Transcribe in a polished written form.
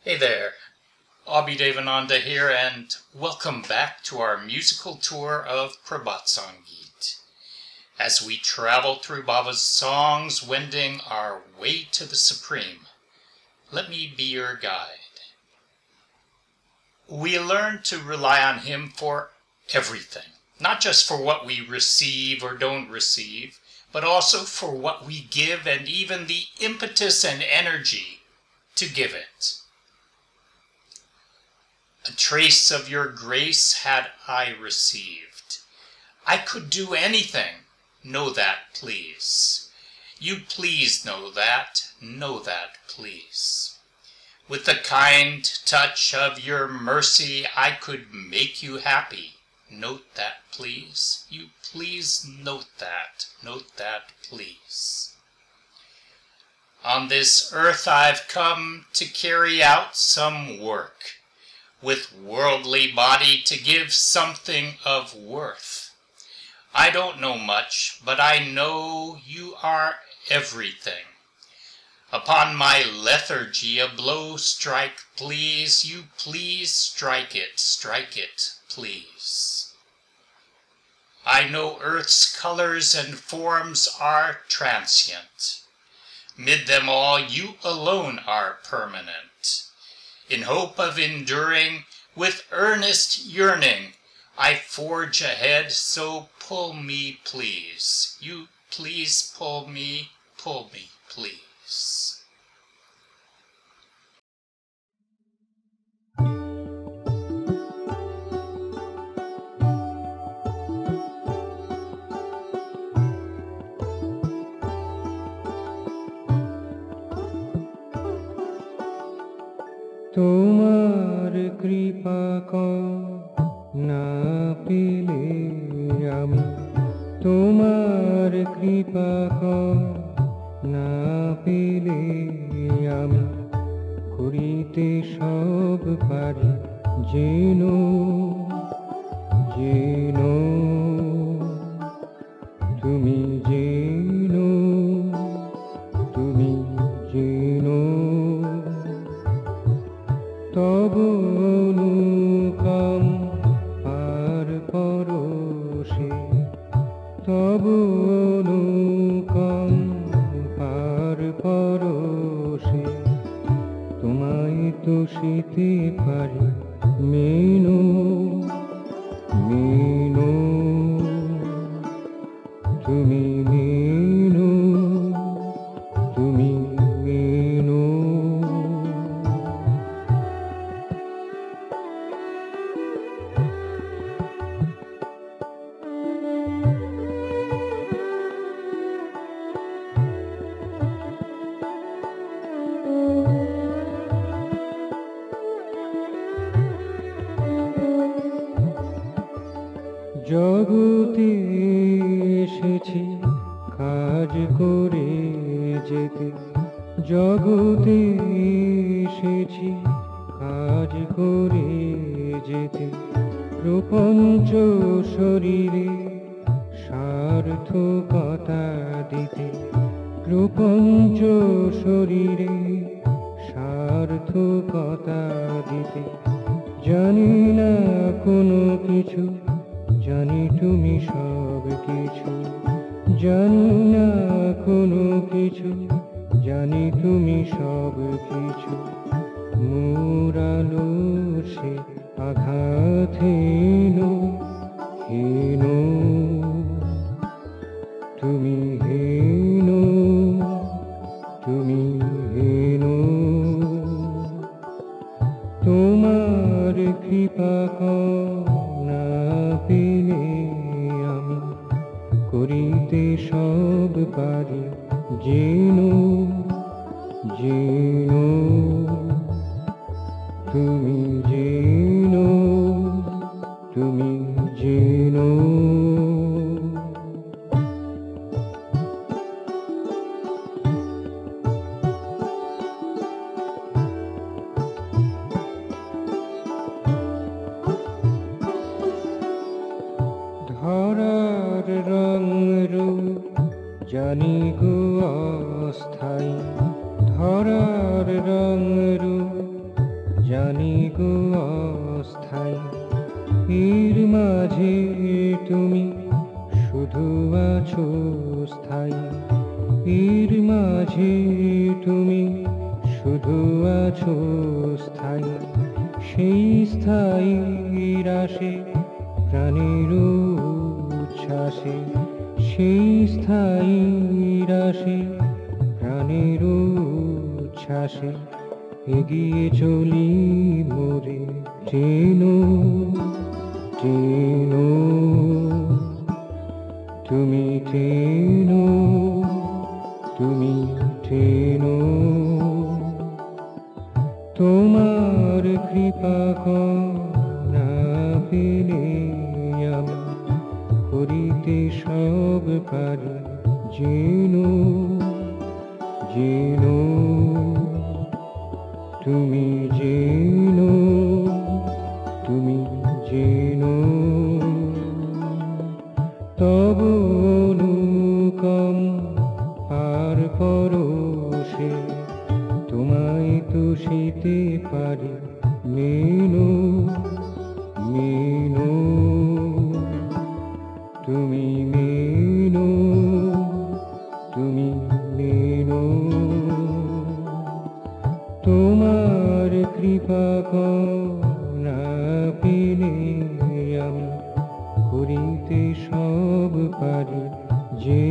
Hey there, Abhi Devananda here, and welcome back to our musical tour of Prabhat Sangeet. As we travel through Baba's songs, wending our way to the Supreme, let me be your guide. We learn to rely on Him for everything, not just for what we receive or don't receive, but also for what we give and even the impetus and energy to give it. A trace of your grace had I received. I could do anything, know that, please. You please know that, please. With the kind touch of your mercy, I could make you happy. Note that, please. You please note that, please. On this earth I've come to carry out some work, with worldly body to give something of worth. I don't know much, but I know you are everything. Upon my lethargy a blow strike, please. You please strike it, please. I know earth's colors and forms are transient. Mid them all you alone are permanent. In hope of enduring, with earnest yearning, I forge ahead, so pull me, please. You please pull me, please. তোমার কৃপা না পেলে আমি, তোমার কৃপা না পেলে আমি করিতে সব পারি, যেন যেন তুমি যেন তুমি যেন তব অনুকম আর পরশে, তব অনুকম আর পরশে তোমায় তো শীতে পারি, মেনো মেনো তুমি মেনো তুমি মেনো। জগতে এসেছি কাজ করে যেতে, জগতে এসেছি কাজ করে যেতে, প্রপঞ্চ শরীরে সার্থকতা দিতে, প্রপঞ্চ শরীরে সার্থকতা দিতে। জানি না কোনো কিছু, জানি তুমি সব কিছু, জানি না কোনো কিছু, জানি তুমি সব কিছু। মুরালো সে আঘাত হেন হেন, তুমি হেন তুমি হেন। তোমার কৃপা না পেলে আমি করিতে সব পারি, যেন যেন তুমি যেন তুমি যেন। ধরার রং রূপ জানি গো অস্থায়ী, ধরার রং রূপ জানি গো অস্থায়ী, এর মাঝে তুমি শুধু আছো স্থায়ী, এর মাঝে তুমি শুধু আছো স্থায়ী। সেই স্থায়ী রাশে প্রাণের উচ্ছ্বাসে, সেই স্থায়ী রাশে প্রাণের উচ্ছ্বাসে এগিয়ে চলি মোরে। চেনো চেনো তুমি, চেনো তুমি, চেনো তোমার কৃপা না পেলে আমি করিতে সব পারি। জেনো জেনো তুমি, জেনো তুমি, জেনো তব অনুকম আর পরশে তোমায় তুষিতে পারি। মেনো মেনো তুমি, মেনো তুমি, মেনো তোমার কৃপা না পেলে আমি করিতে সব পারি। যে